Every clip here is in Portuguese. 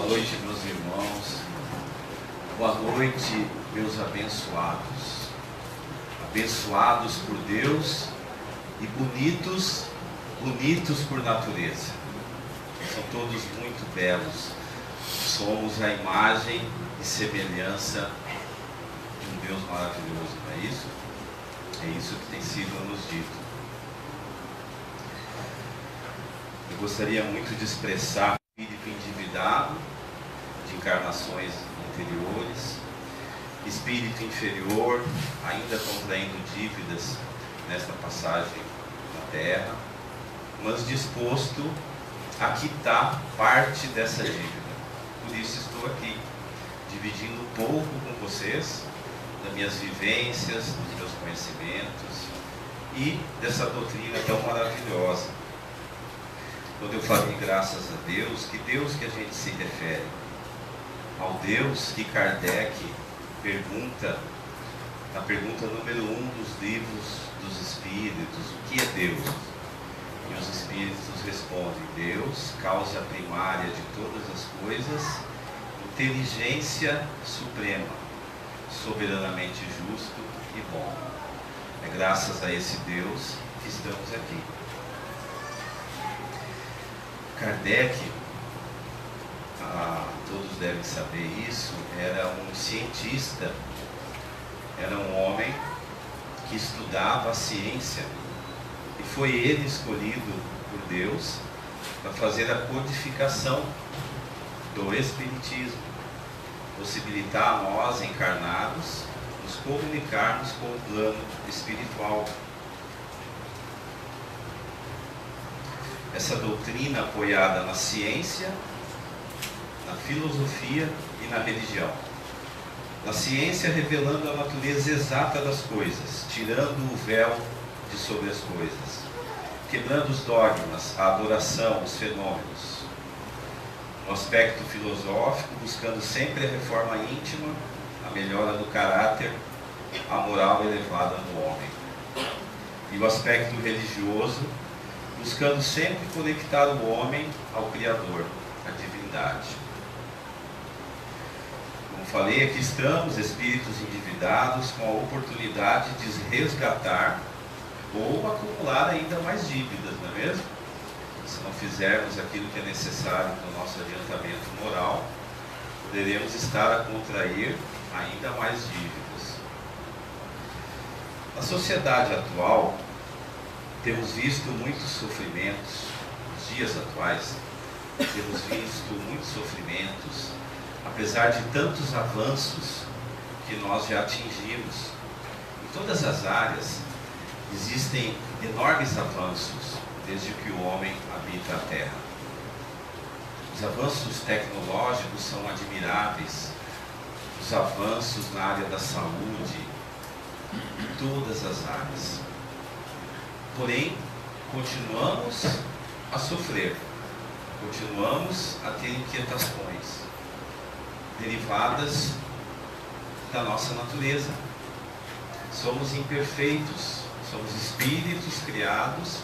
noite, meus irmãos. Boa noite, meus abençoados. Abençoados por Deus e bonitos por natureza. São todos muito belos. Somos a imagem e semelhança de um Deus maravilhoso, não é isso? É isso que tem sido nos dito. Eu gostaria muito de expressar o espírito endividado de encarnações anteriores, espírito inferior, ainda contraindo dívidas nesta passagem na Terra, mas disposto a quitar parte dessa dívida. Por isso estou aqui, dividindo um pouco com vocês das minhas vivências, dos meus conhecimentos e dessa doutrina tão maravilhosa. Quando eu falei graças a Deus, que Deus que a gente se refere? Ao Deus que Kardec pergunta, na pergunta número 1 dos livros dos Espíritos, o que é Deus? E os Espíritos respondem: Deus, causa primária de todas as coisas, inteligência suprema, soberanamente justo e bom. É graças a esse Deus que estamos aqui. Kardec, todos devem saber isso, era um cientista, era um homem que estudava a ciência, e foi ele escolhido por Deus para fazer a codificação do Espiritismo, possibilitar a nós encarnados nos comunicarmos com o plano espiritual. Essa doutrina apoiada na ciência, na filosofia e na religião. Na ciência, revelando a natureza exata das coisas, tirando o véu de sobre as coisas, quebrando os dogmas, a adoração, os fenômenos. No aspecto filosófico, buscando sempre a reforma íntima, a melhora do caráter, a moral elevada no homem. E o aspecto religioso, buscando sempre conectar o homem ao Criador, à divindade. Como falei, aqui estamos, espíritos endividados, com a oportunidade de resgatar ou acumular ainda mais dívidas, não é mesmo? Se não fizermos aquilo que é necessário para o nosso adiantamento moral, poderemos estar a contrair ainda mais dívidas. Na sociedade atual, temos visto muitos sofrimentos, nos dias atuais, temos visto muitos sofrimentos, apesar de tantos avanços que nós já atingimos. Em todas as áreas existem enormes avanços desde que o homem habita a Terra. Os avanços tecnológicos são admiráveis, os avanços na área da saúde, em todas as áreas. Porém, continuamos a sofrer, continuamos a ter inquietações derivadas da nossa natureza. Somos imperfeitos, somos espíritos criados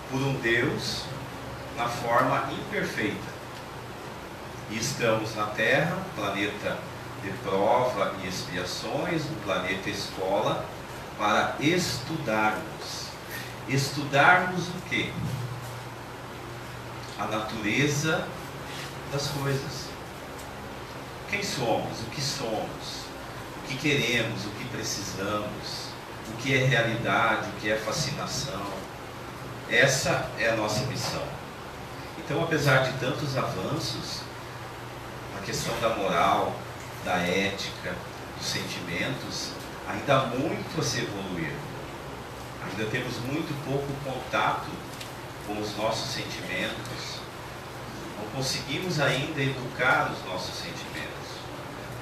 por um Deus na forma imperfeita. E estamos na Terra, planeta de prova e expiações, um planeta escola, para estudarmos. Estudarmos o quê? A natureza das coisas. Quem somos? O que somos? O que queremos? O que precisamos? O que é realidade? O que é fascinação? Essa é a nossa missão. Então, apesar de tantos avanços, a questão da moral, da ética, dos sentimentos, ainda há muito a se evoluir. Ainda temos muito pouco contato com os nossos sentimentos. Não conseguimos ainda educar os nossos sentimentos.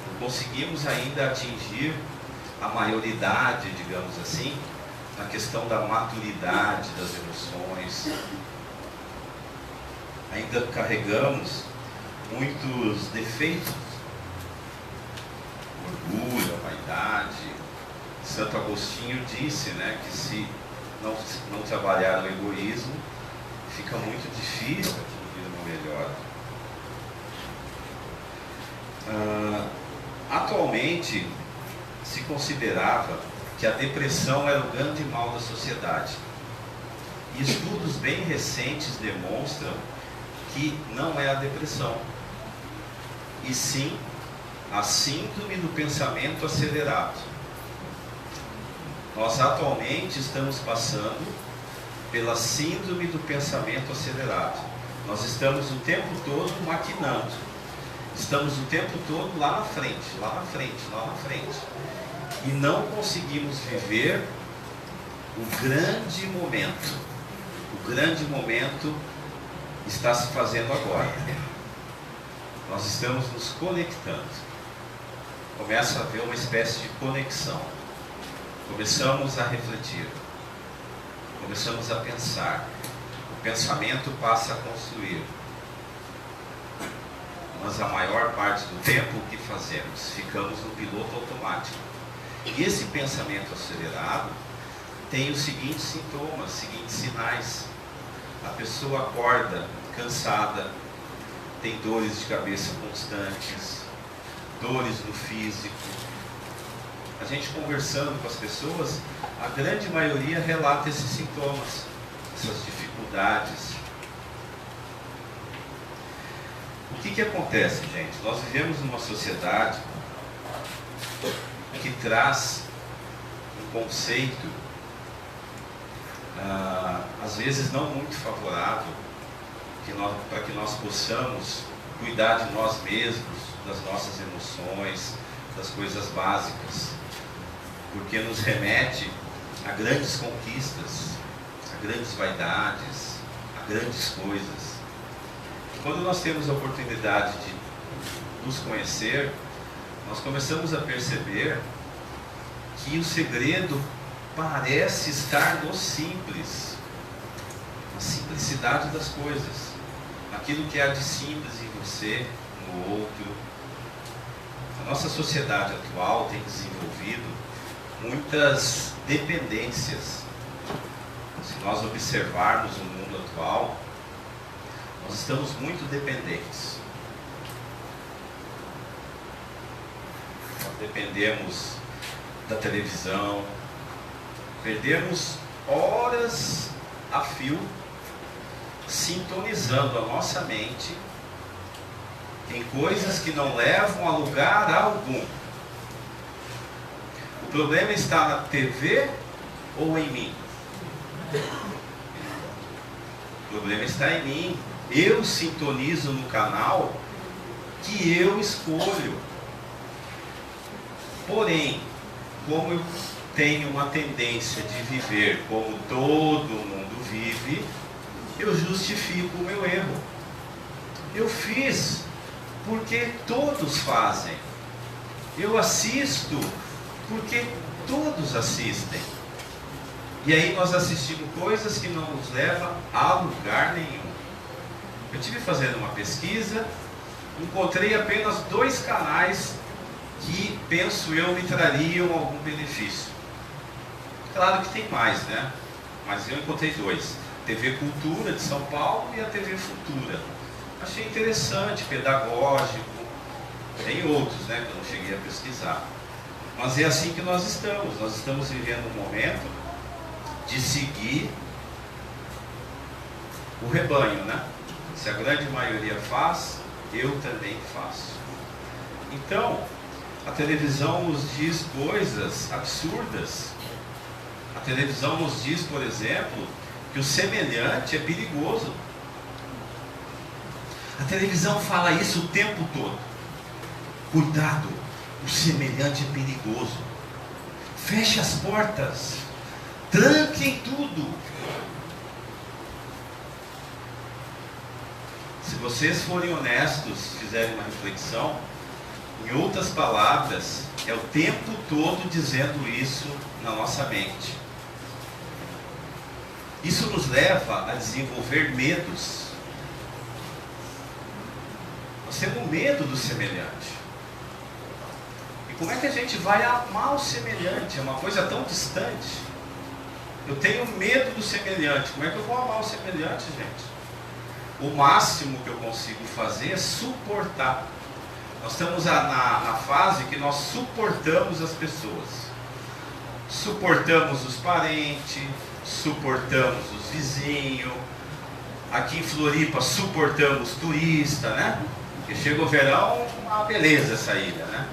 Não conseguimos ainda atingir a maioridade, digamos assim, na questão da maturidade das emoções. Ainda carregamos muitos defeitos. Orgulho, vaidade. Santo Agostinho disse, né, que se não trabalhar no egoísmo, fica muito difícil atingir uma melhora. Atualmente, se considerava que a depressão era o grande mal da sociedade. E estudos bem recentes demonstram que não é a depressão, e sim a síndrome do pensamento acelerado. Nós atualmente estamos passando pela síndrome do pensamento acelerado. Nós estamos o tempo todo maquinando. Estamos o tempo todo lá na frente, lá na frente, lá na frente. E não conseguimos viver o grande momento. O grande momento está se fazendo agora. Nós estamos nos conectando. Começa a haver uma espécie de conexão. Começamos a refletir. Começamos a pensar. O pensamento passa a construir. Mas a maior parte do tempo, o que fazemos? Ficamos no piloto automático. E esse pensamento acelerado tem os seguintes sintomas, os seguintes sinais. A pessoa acorda cansada, tem dores de cabeça constantes, dores no físico. A gente conversando com as pessoas, a grande maioria relata esses sintomas, essas dificuldades. O que acontece, gente? Nós vivemos numa sociedade que traz um conceito, às vezes não muito favorável, para que nós possamos cuidar de nós mesmos, das nossas emoções, das coisas básicas, porque nos remete a grandes conquistas, a grandes vaidades, a grandes coisas. Quando nós temos a oportunidade de nos conhecer, nós começamos a perceber que o segredo parece estar no simples, na simplicidade das coisas, naquilo que há de simples em você, no outro. A nossa sociedade atual tem desenvolvido muitas dependências. Se nós observarmos o mundo atual, nós estamos muito dependentes. Nós dependemos da televisão, perdemos horas a fio sintonizando a nossa mente em coisas que não levam a lugar algum. O problema está na TV ou em mim? O problema está em mim. Eu sintonizo no canal que eu escolho. Porém, como eu tenho uma tendência de viver como todo mundo vive, eu justifico o meu erro. Eu fiz porque todos fazem. Eu assisto porque todos assistem. E aí nós assistimos coisas que não nos levam a lugar nenhum. Eu estive fazendo uma pesquisa, encontrei apenas 2 canais que, penso eu, me trariam algum benefício. Claro que tem mais, né? Mas eu encontrei 2. TV Cultura de São Paulo e a TV Futura. Achei interessante, pedagógico. Tem outros, né, que eu não cheguei a pesquisar. Mas é assim que nós estamos. Nós estamos vivendo um momento de seguir o rebanho, né? Se a grande maioria faz, eu também faço. Então, a televisão nos diz coisas absurdas. A televisão nos diz, por exemplo, que o semelhante é perigoso. A televisão fala isso o tempo todo. Cuidado, o semelhante é perigoso. Feche as portas. Tranquem tudo. Se vocês forem honestos, fizerem uma reflexão, em outras palavras, é o tempo todo dizendo isso na nossa mente. Isso nos leva a desenvolver medos. Nós temos medo do semelhante. E como é que a gente vai amar o semelhante? É uma coisa tão distante. Eu tenho medo do semelhante. Como é que eu vou amar o semelhante, gente? O máximo que eu consigo fazer é suportar. Nós estamos na fase que nós suportamos as pessoas. Suportamos os parentes, suportamos os vizinhos. Aqui em Floripa suportamos turista, né? Porque chega o verão, uma beleza essa ilha, né?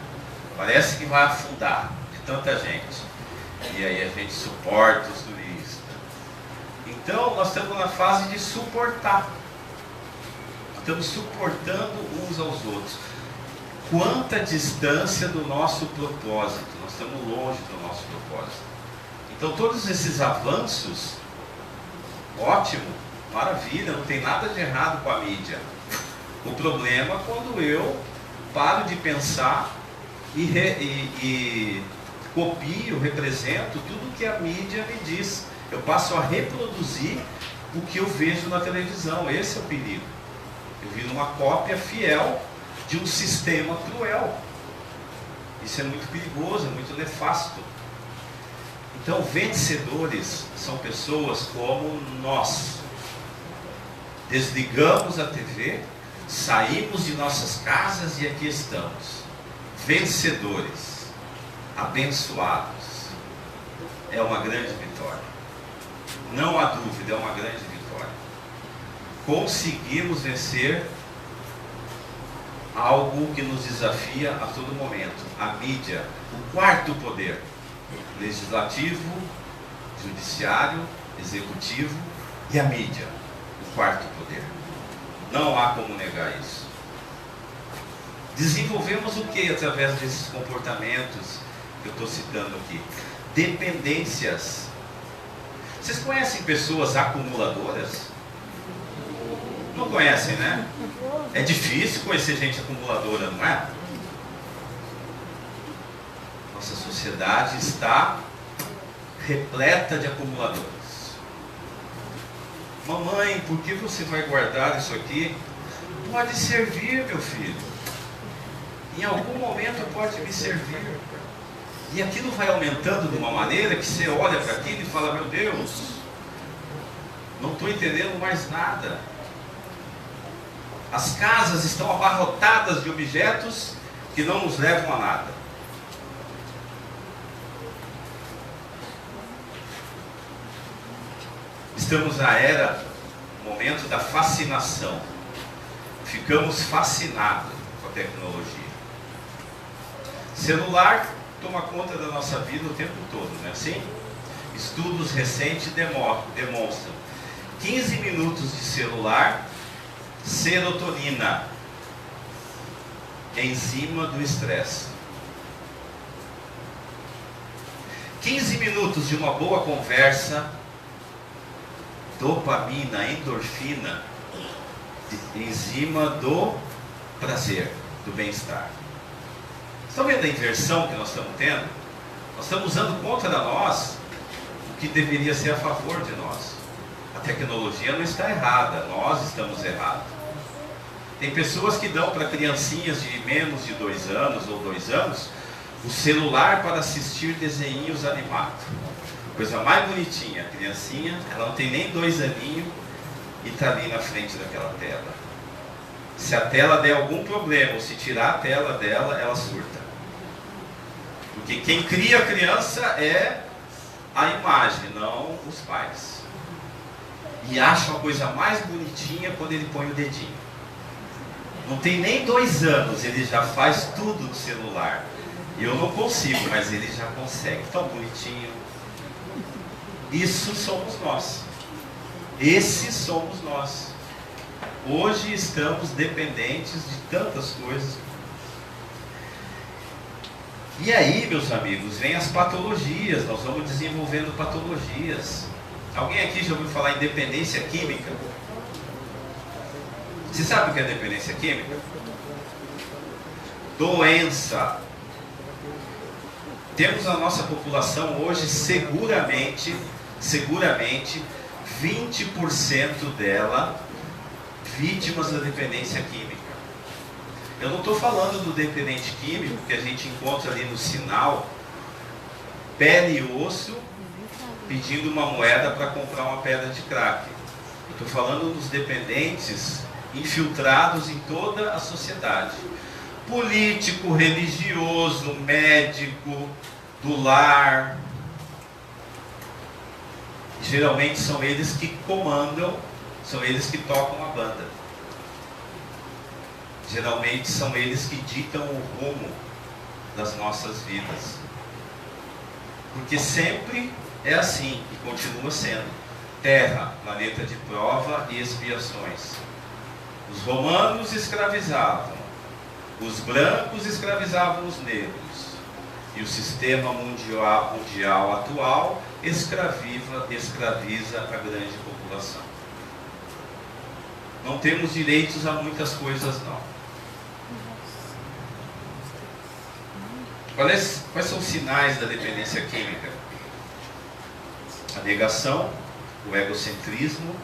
Parece que vai afundar de tanta gente. E aí a gente suporta os turistas. Então nós estamos na fase de suportar. Estamos suportando uns aos outros. Quanta distância do nosso propósito. Nós estamos longe do nosso propósito. Então todos esses avanços, ótimo, maravilha, não tem nada de errado com a mídia. O problema é quando eu paro de pensar e copio, represento tudo que a mídia me diz. Eu passo a reproduzir o que eu vejo na televisão. Esse é o perigo. Eu viro uma cópia fiel de um sistema cruel. Isso é muito perigoso, é muito nefasto. Então, vencedores são pessoas como nós. Desligamos a TV, saímos de nossas casas e aqui estamos. Vencedores, abençoados. É uma grande vitória. Não há dúvida, é uma grande vitória. Conseguimos vencer algo que nos desafia a todo momento. A mídia, o quarto poder. Legislativo, judiciário, executivo e a mídia. O quarto poder. Não há como negar isso. Desenvolvemos o que através desses comportamentos que eu estou citando aqui? Dependências. Vocês conhecem pessoas acumuladoras? Não conhecem, né? É difícil conhecer gente acumuladora, não é? Nossa sociedade está repleta de acumuladores. Mamãe, por que você vai guardar isso aqui? Pode servir, meu filho. Em algum momento pode me servir. E aquilo vai aumentando de uma maneira que você olha para aquilo e fala, meu Deus, não estou entendendo mais nada. As casas estão abarrotadas de objetos que não nos levam a nada. Estamos na era, momento da fascinação. Ficamos fascinados com a tecnologia. Celular toma conta da nossa vida o tempo todo, não é assim? Estudos recentes demonstram 15 minutos de celular, serotonina, enzima do estresse. 15 minutos de uma boa conversa, dopamina, endorfina, enzima do prazer, do bem-estar. Estão vendo a inversão que nós estamos tendo? Nós estamos usando contra nós o que deveria ser a favor de nós. A tecnologia não está errada, nós estamos errados. Tem pessoas que dão para criancinhas de menos de 2 anos ou 2 anos o celular para assistir desenhos animados. Coisa mais bonitinha, a criancinha, ela não tem nem 2 aninhos e está ali na frente daquela tela. Se a tela der algum problema, ou se tirar a tela dela, ela surta. Porque quem cria a criança é a imagem, não os pais. E acha a coisa mais bonitinha quando ele põe o dedinho. Não tem nem 2 anos, ele já faz tudo no celular. Eu não consigo, mas ele já consegue. Tão bonitinho. Isso somos nós. Esses somos nós. Hoje estamos dependentes de tantas coisas. E aí, meus amigos, vem as patologias. Nós vamos desenvolvendo patologias. Alguém aqui já ouviu falar em dependência química? Você sabe o que é dependência química? Doença. Temos na nossa população hoje seguramente 20% dela vítimas da dependência química. Eu não estou falando do dependente químico que a gente encontra ali no sinal, pele e osso, pedindo uma moeda para comprar uma pedra de crack. Eu estou falando dos dependentes infiltrados em toda a sociedade. político, religioso, médico, do lar. Geralmente são eles que comandam, são eles que tocam a banda. Geralmente são eles que ditam o rumo das nossas vidas. Porque sempre é assim e continua sendo. Terra, planeta de prova e expiações. Os romanos escravizavam, os brancos escravizavam os negros. E o sistema mundial atual escraviza a grande população. Não temos direitos a muitas coisas, não. Quais são os sinais da dependência química? A negação, o egocentrismo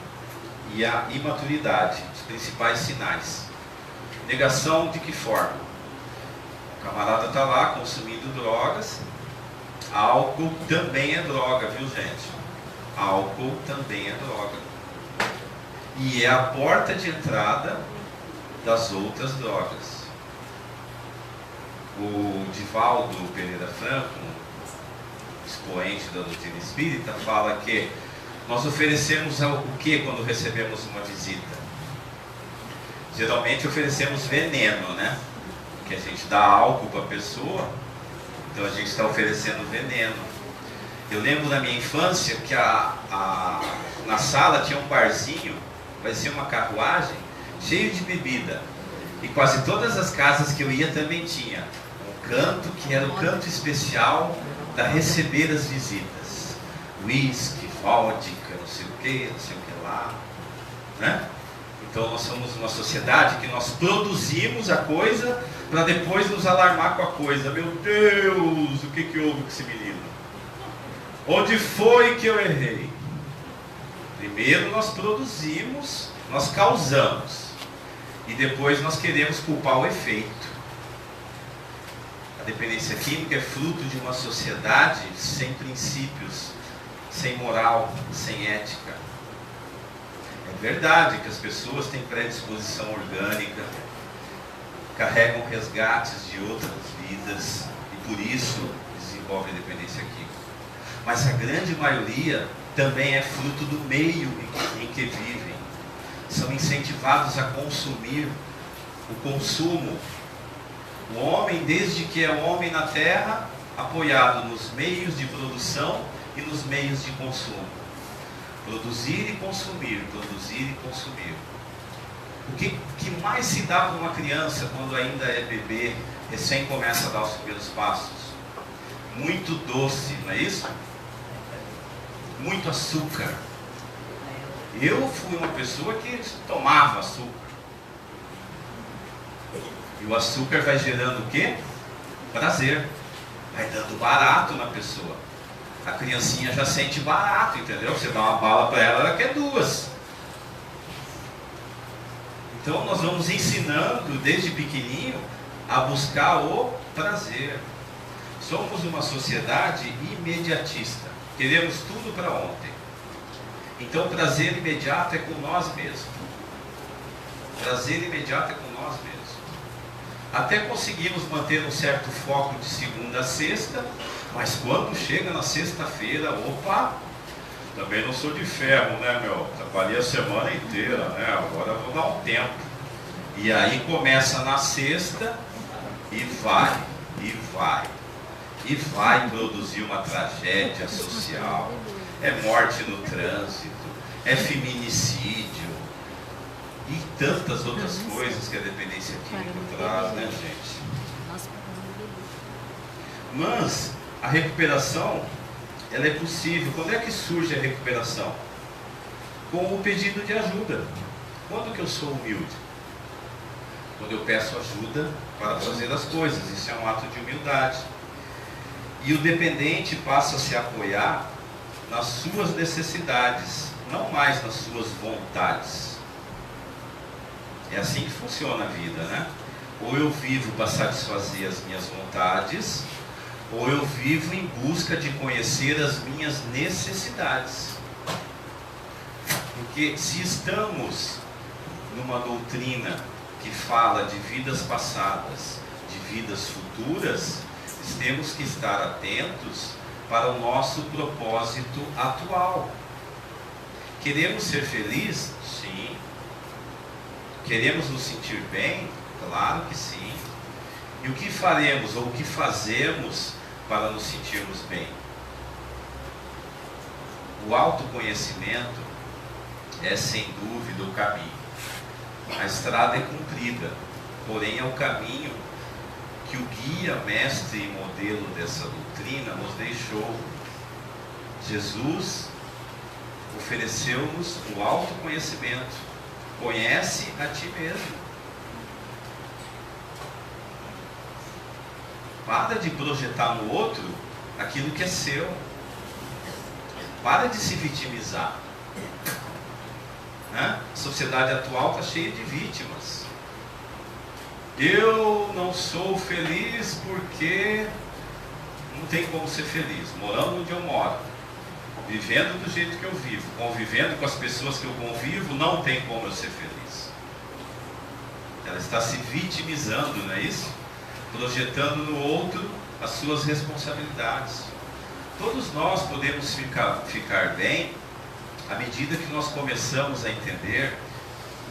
e a imaturidade, os principais sinais. Negação de que forma? O camarada está lá consumindo drogas. Álcool também é droga, viu, gente? Álcool também é droga. E é a porta de entrada das outras drogas. O Divaldo Pereira Franco, expoente da doutrina espírita, fala que nós oferecemos o que quando recebemos uma visita? Geralmente oferecemos veneno, né? Que a gente dá álcool para a pessoa, então a gente está oferecendo veneno. Eu lembro da minha infância que na sala tinha um barzinho, parecia uma carruagem, cheio de bebida. E quase todas as casas que eu ia também tinha um canto que era o canto especial para receber as visitas. Whisky, vodka, não sei o que lá, né? Então nós somos uma sociedade que nós produzimos a coisa para depois nos alarmar com a coisa. Meu Deus, o que houve com esse menino? Onde foi que eu errei? Primeiro nós produzimos, nós causamos. E depois nós queremos culpar o efeito. A dependência química é fruto de uma sociedade sem princípios, sem moral, sem ética. É verdade que as pessoas têm predisposição orgânica, carregam resgates de outras vidas e por isso desenvolvem a dependência química. Mas a grande maioria também é fruto do meio em que vivem. São incentivados a consumir o consumo. O homem, desde que é homem na terra, apoiado nos meios de produção e nos meios de consumo. Produzir e consumir, produzir e consumir. O que mais se dá para uma criança quando ainda é bebê, recém começa a dar os primeiros passos? Muito doce, não é isso? Muito açúcar. Eu fui uma pessoa que tomava açúcar. E o açúcar vai gerando o quê? Prazer. Vai dando barato na pessoa. A criancinha já sente barato, entendeu? Você dá uma bala para ela, ela quer duas. Então nós vamos ensinando desde pequenininho a buscar o prazer. Somos uma sociedade imediatista. Queremos tudo para ontem. Então o prazer imediato é com nós mesmos. Prazer imediato é com nós mesmos. Até conseguimos manter um certo foco de segunda a sexta, mas quando chega na sexta-feira, opa, também não sou de ferro, né, meu? Trabalhei a semana inteira, né? Agora eu vou dar um tempo. E aí começa na sexta e vai, e vai. E vai produzir uma tragédia social. É morte no trânsito, é feminicídio e tantas outras coisas que a dependência química traz, né, gente? Mas a recuperação, ela é possível. Quando é que surge a recuperação? Com o pedido de ajuda. Quando que eu sou humilde? Quando eu peço ajuda para fazer as coisas. Isso é um ato de humildade. E o dependente passa a se apoiar nas suas necessidades, não mais nas suas vontades. É assim que funciona a vida, né? Ou eu vivo para satisfazer as minhas vontades, ou eu vivo em busca de conhecer as minhas necessidades. Porque se estamos numa doutrina que fala de vidas passadas, de vidas futuras, temos que estar atentos para o nosso propósito atual. Queremos ser felizes? Sim. Queremos nos sentir bem? Claro que sim. E o que faremos ou o que fazemos para nos sentirmos bem? O autoconhecimento é sem dúvida o caminho. A estrada é comprida, porém é o caminho que o guia, mestre e modelo dessa doutrina nos deixou. Jesus ofereceu-nos o autoconhecimento. Conhece a ti mesmo. Para de projetar no outro aquilo que é seu. Para de se vitimizar. A sociedade atual está cheia de vítimas. Eu não sou feliz porque não tem como ser feliz. Morando onde eu moro, vivendo do jeito que eu vivo, convivendo com as pessoas que eu convivo, não tem como eu ser feliz. Ela está se vitimizando, não é isso? Projetando no outro as suas responsabilidades. Todos nós podemos ficar bem à medida que nós começamos a entender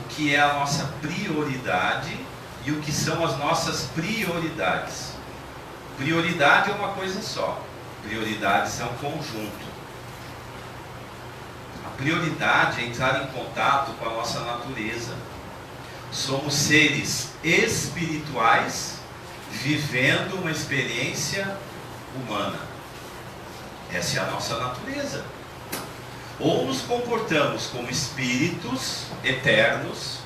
o que é a nossa prioridade e o que são as nossas prioridades. Prioridade é uma coisa só. Prioridades é um conjunto. A prioridade é entrar em contato com a nossa natureza. Somos seres espirituais vivendo uma experiência humana. Essa é a nossa natureza. Ou nos comportamos como espíritos eternos,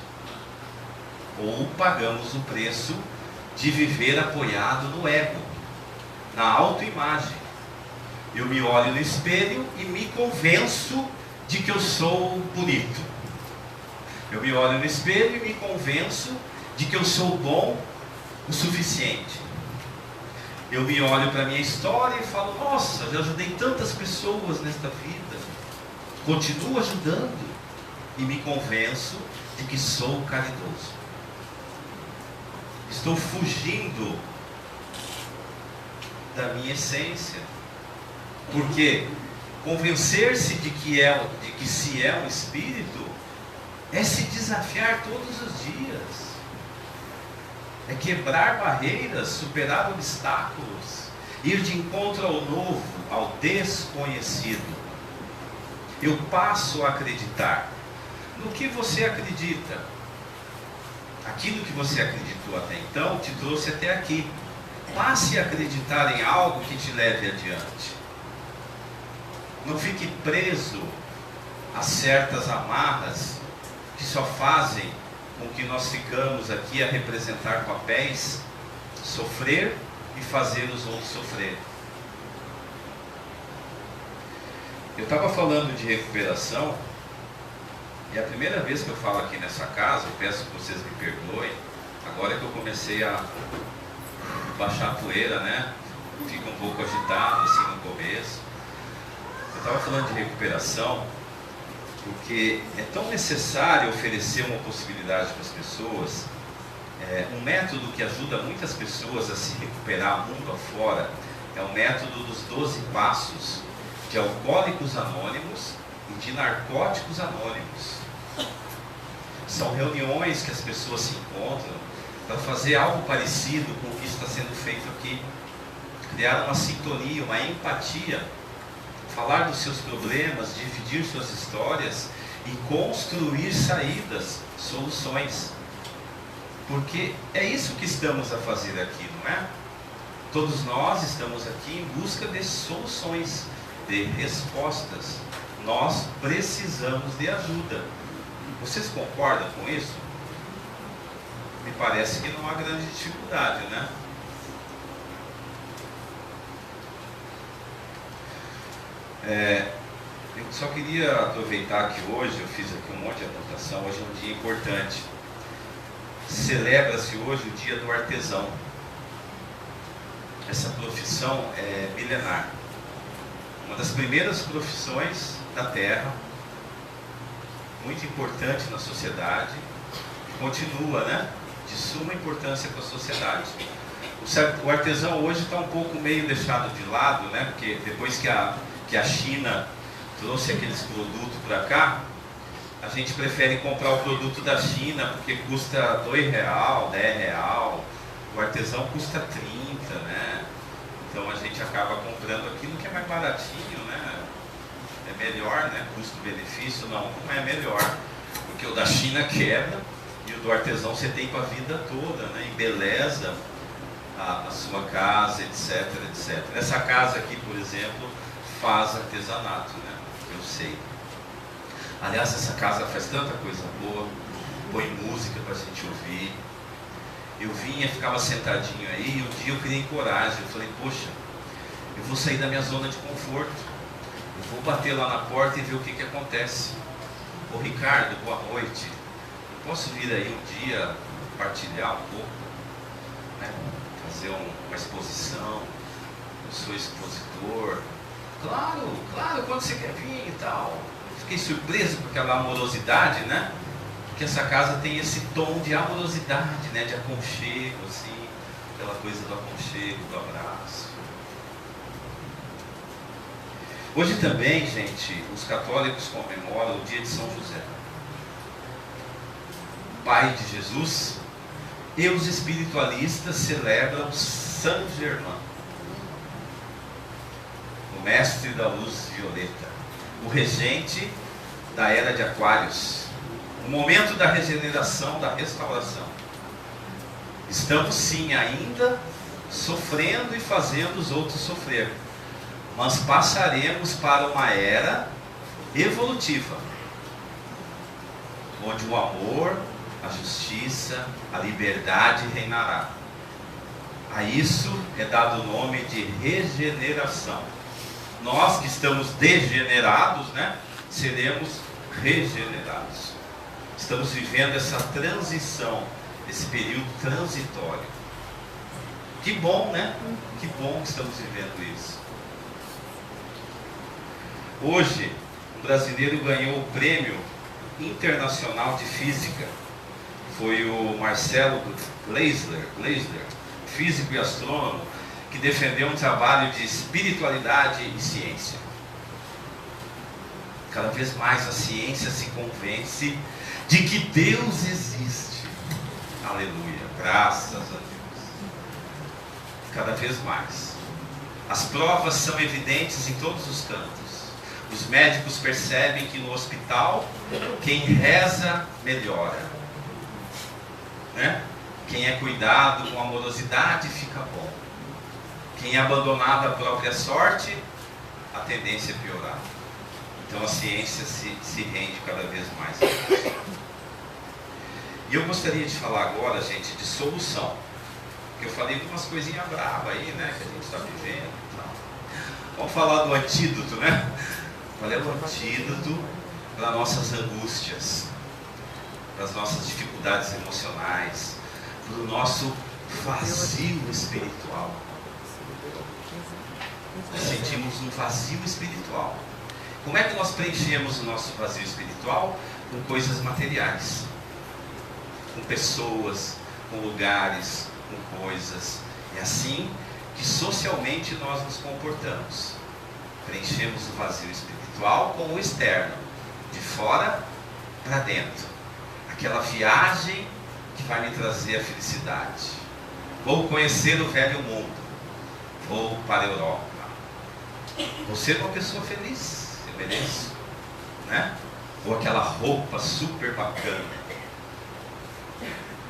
ou pagamos o preço de viver apoiado no ego, na autoimagem. Eu me olho no espelho e me convenço de que eu sou bonito. Eu me olho no espelho e me convenço de que eu sou bom o suficiente. Eu me olho para a minha história e falo, nossa, já ajudei tantas pessoas nesta vida. Continuo ajudando e me convenço de que sou caridoso. Estou fugindo da minha essência. Porque convencer-se de que se é um espírito é se desafiar todos os dias. É quebrar barreiras, superar obstáculos, ir de encontro ao novo, ao desconhecido. Eu passo a acreditar no que você acredita. Aquilo que você acreditou até então te trouxe até aqui. Passe a acreditar em algo que te leve adiante. Não fique preso a certas amarras que só fazem com que nós ficamos aqui a representar papéis, sofrer e fazer os outros sofrer. Eu estava falando de recuperação, e é a primeira vez que eu falo aqui nessa casa, eu peço que vocês me perdoem, agora que eu comecei a baixar a poeira, né? Fico um pouco agitado assim no começo. Eu estava falando de recuperação, porque é tão necessário oferecer uma possibilidade para as pessoas, um método que ajuda muitas pessoas a se recuperar mundo afora, é o método dos 12 passos de Alcoólicos Anônimos e de Narcóticos Anônimos. São reuniões que as pessoas se encontram para fazer algo parecido com o que está sendo feito aqui. Criar uma sintonia, uma empatia, falar dos seus problemas, dividir suas histórias e construir saídas, soluções. Porque é isso que estamos a fazer aqui, não é? Todos nós estamos aqui em busca de soluções, de respostas. Nós precisamos de ajuda. Vocês concordam com isso? Me parece que não há grande dificuldade, né? Eu só queria aproveitar que hoje, eu fiz aqui um monte de anotação, hoje é um dia importante. Celebra-se hoje o dia do artesão. Essa profissão é milenar. Uma das primeiras profissões da Terra, muito importante na sociedade, que continua, né, de suma importância para a sociedade. O artesão hoje está um pouco meio deixado de lado, né? Porque depois que a China trouxe aqueles produtos para cá, a gente prefere comprar o produto da China porque custa R$2, R$10, o artesão custa 30, né? Então a gente acaba comprando aquilo que é mais baratinho, né? É melhor, né? Custo-benefício não é melhor, porque o da China quebra e o do artesão você tem para a vida toda, né? Embeleza a sua casa, etc, etc. Essa casa aqui, por exemplo, faz artesanato, né? Eu sei. Aliás, essa casa faz tanta coisa boa, põe música para a gente ouvir. Eu vinha, ficava sentadinho aí, e um dia eu criei coragem. Eu falei, poxa, eu vou sair da minha zona de conforto. Eu vou bater lá na porta e ver o que acontece. Ô Ricardo, boa noite. Eu posso vir aí um dia partilhar um pouco, né? Fazer uma exposição. Eu sou expositor. Claro, quando você quer vir e tal. Fiquei surpreso com aquela amorosidade, né? Porque essa casa tem esse tom de amorosidade, né? De aconchego, assim, aquela coisa do aconchego, do abraço. Hoje também, gente, os católicos comemoram o dia de São José, pai de Jesus, e os espiritualistas celebram São Germain, o mestre da luz violeta, o regente da era de Aquários, o momento da regeneração, da restauração. Estamos sim ainda sofrendo e fazendo os outros sofrer, mas passaremos para uma era evolutiva, onde o amor, a justiça, a liberdade reinará. A isso é dado o nome de regeneração. Nós que estamos degenerados, né, seremos regenerados. Estamos vivendo essa transição, esse período transitório. Que bom, né? Que bom que estamos vivendo isso. Hoje, um brasileiro ganhou o Prêmio Internacional de Física. Foi o Marcelo Gleisler, físico e astrônomo, que defendeu um trabalho de espiritualidade e ciência. Cada vez mais a ciência se convence de que Deus existe. Aleluia, graças a Deus. Cada vez mais. As provas são evidentes em todos os cantos. Os médicos percebem que no hospital, quem reza melhora, né? Quem é cuidado com amorosidade fica bom. Quem é abandonado à própria sorte, a tendência é piorar. Então a ciência se rende cada vez mais. E eu gostaria de falar agora, gente, de solução. Porque eu falei de umas coisinhas bravas aí, né, que a gente está vivendo e tal. Vamos falar do antídoto, né? Qual é o antídoto para nossas angústias, para as nossas dificuldades emocionais, para o nosso vazio espiritual? Nós sentimos um vazio espiritual. Como é que nós preenchemos o nosso vazio espiritual? Com coisas materiais, com pessoas, com lugares, com coisas. É assim que socialmente nós nos comportamos. Preenchemos o vazio espiritual com o externo, de fora para dentro. Aquela viagem que vai me trazer a felicidade. Vou conhecer o velho mundo. Vou para a Europa. Vou ser uma pessoa feliz. Eu mereço, né? Ou aquela roupa super bacana.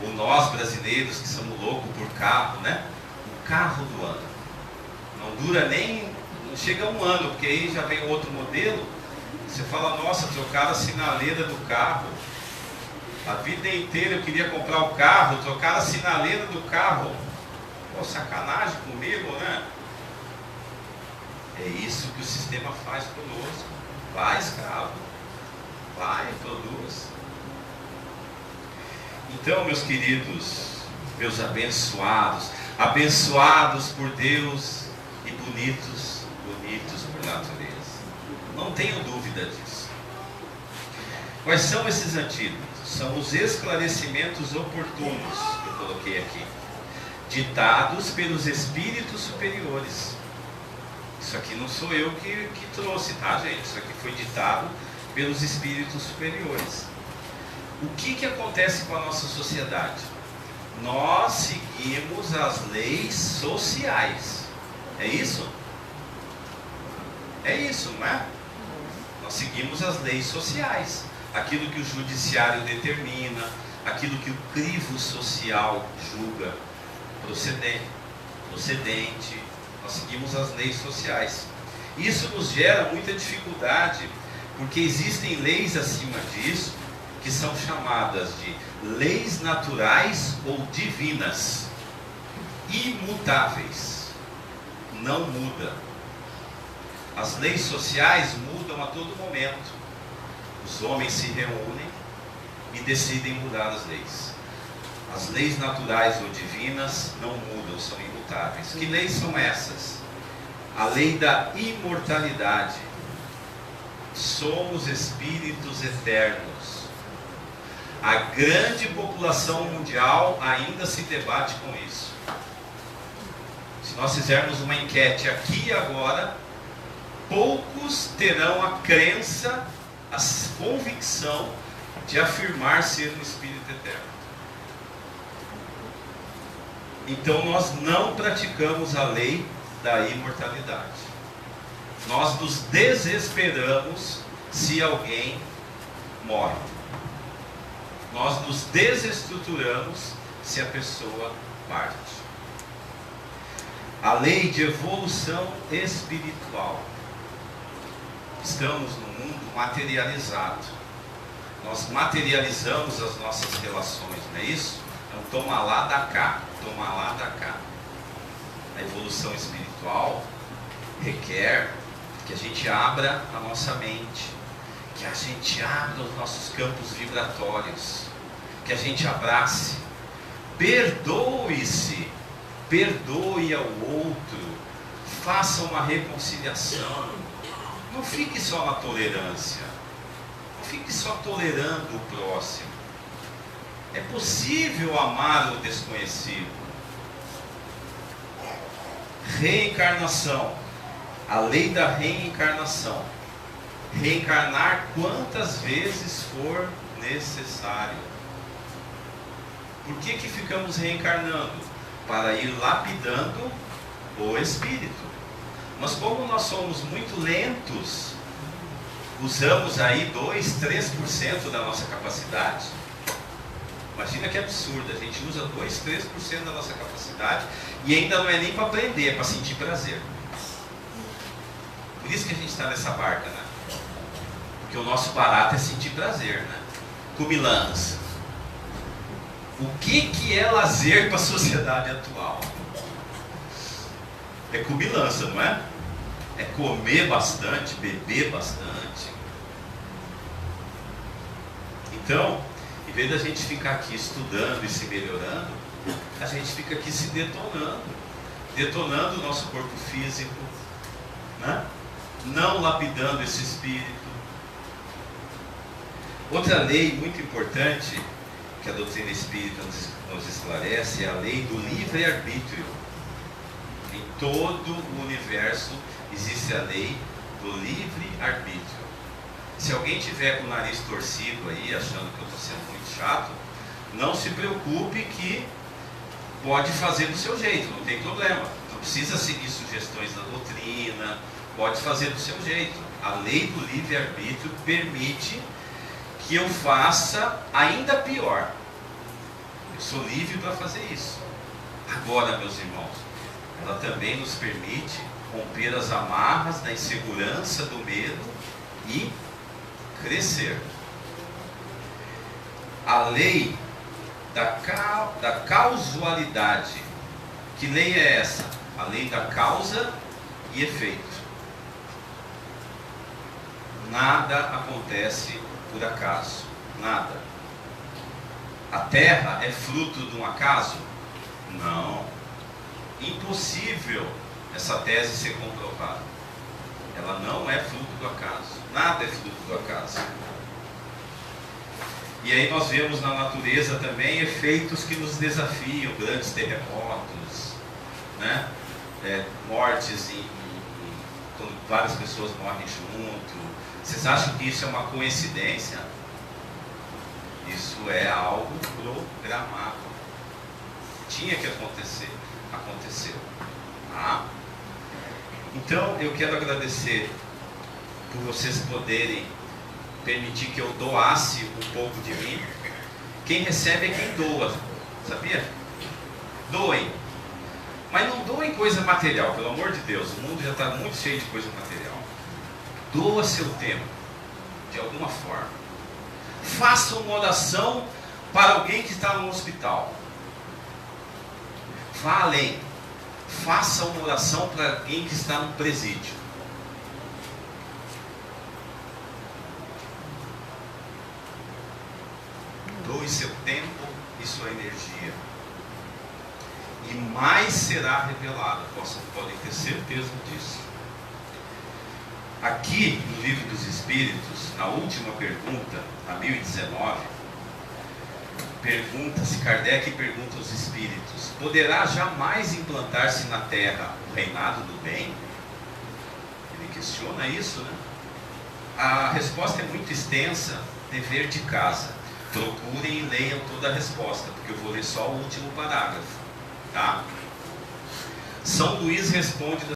Ou nós brasileiros que somos loucos por carro, né? O carro do ano. Não dura nem, não chega a um ano, porque aí já vem outro modelo. Você fala, nossa, trocaram a sinaleira do carro. A vida inteira eu queria comprar o carro, trocaram a sinaleira do carro. Pô, sacanagem comigo, né? É isso que o sistema faz conosco. Vai, escravo. Vai, produz. Então, meus queridos, meus abençoados, abençoados por Deus e bonitos por natureza. Não tenho dúvida disso. Quais são esses antídotos? São os esclarecimentos oportunos que eu coloquei aqui. ditados pelos espíritos superiores. Isso aqui não sou eu que trouxe, tá, gente? Isso aqui foi ditado pelos espíritos superiores. O que acontece com a nossa sociedade? Nós seguimos as leis sociais. É isso? É isso, não é? Nós seguimos as leis sociais. Aquilo que o judiciário determina, aquilo que o crivo social julga procedente. Nós seguimos as leis sociais. Isso nos gera muita dificuldade, porque existem leis acima disso, que são chamadas de leis naturais ou divinas, imutáveis, não muda. As leis sociais mudam a todo momento. Os homens se reúnem e decidem mudar as leis. As leis naturais ou divinas não mudam, são imutáveis. Que leis são essas? A lei da imortalidade. Somos espíritos eternos. A grande população mundial ainda se debate com isso. Se nós fizermos uma enquete aqui e agora, poucos terão a crença, a convicção de afirmar ser um espírito eterno. Então nós não praticamos a lei da imortalidade. Nós nos desesperamos se alguém morre. Nós nos desestruturamos se a pessoa parte. A lei de evolução espiritual. Estamos no mundo materializado. Nós materializamos as nossas relações, não é isso? Então toma lá, dá cá. Toma lá, dá cá. A evolução espiritual requer que a gente abra a nossa mente, que a gente abra os nossos campos vibratórios, que a gente abrace, perdoe-se, perdoe ao outro, faça uma reconciliação. Não fique só na tolerância, não fique só tolerando o próximo. É possível amar o desconhecido. Reencarnação. A lei da reencarnação. Reencarnar quantas vezes for necessário. Por que ficamos reencarnando? Para ir lapidando o espírito. Mas como nós somos muito lentos, usamos aí 2, 3% da nossa capacidade. Imagina que absurdo, a gente usa 2, 3% da nossa capacidade e ainda não é nem para aprender, é para sentir prazer. Por isso que a gente está nessa barca, né? Porque o nosso barato é sentir prazer, né? Cumilança. O que é lazer para a sociedade atual? É cumilança, não é? É comer bastante, beber bastante. Então, em vez da gente ficar aqui estudando e se melhorando, a gente fica aqui se detonando. Detonando o nosso corpo físico, né? Não lapidando esse espírito. Outra lei muito importante que a doutrina espírita nos esclarece é a lei do livre-arbítrio. Em todo o universo existe a lei do livre-arbítrio. Se alguém tiver com o nariz torcido aí, achando que eu estou sendo muito chato, não se preocupe que pode fazer do seu jeito, não tem problema. Não precisa seguir sugestões da doutrina, pode fazer do seu jeito. A lei do livre-arbítrio permite que eu faça ainda pior. Eu sou livre para fazer isso. Agora, meus irmãos, ela também nos permite romper as amarras da insegurança, do medo e crescer. A lei da causalidade. Que lei é essa? A lei da causa e efeito. Nada acontece por acaso. Nada. A Terra é fruto de um acaso? Não. Impossível essa tese ser comprovada. Ela não é fruto do acaso. Nada é fruto do acaso. E aí nós vemos na natureza também efeitos que nos desafiam, grandes terremotos, né? Mortes quando várias pessoas morrem junto. Vocês acham que isso é uma coincidência? Isso é algo programado. Tinha que acontecer. Aconteceu. Tá? Então eu quero agradecer por vocês poderem permitir que eu doasse um pouco de mim. Quem recebe é quem doa, sabia? Doem. Mas não doem coisa material, pelo amor de Deus. O mundo já está muito cheio de coisa material. Doa seu tempo, de alguma forma. Faça uma oração para alguém que está no hospital. Vá além. Faça uma oração para alguém que está no presídio. Doe seu tempo e sua energia. E mais será revelado. Podem ter certeza disso. Aqui no Livro dos Espíritos, na última pergunta, a 1019, Kardec pergunta aos espíritos: poderá jamais implantar-se na Terra o reinado do bem? Ele questiona isso, né? A resposta é muito extensa, dever de casa. Procurem e leiam toda a resposta, porque eu vou ler só o último parágrafo, tá? São Luís responde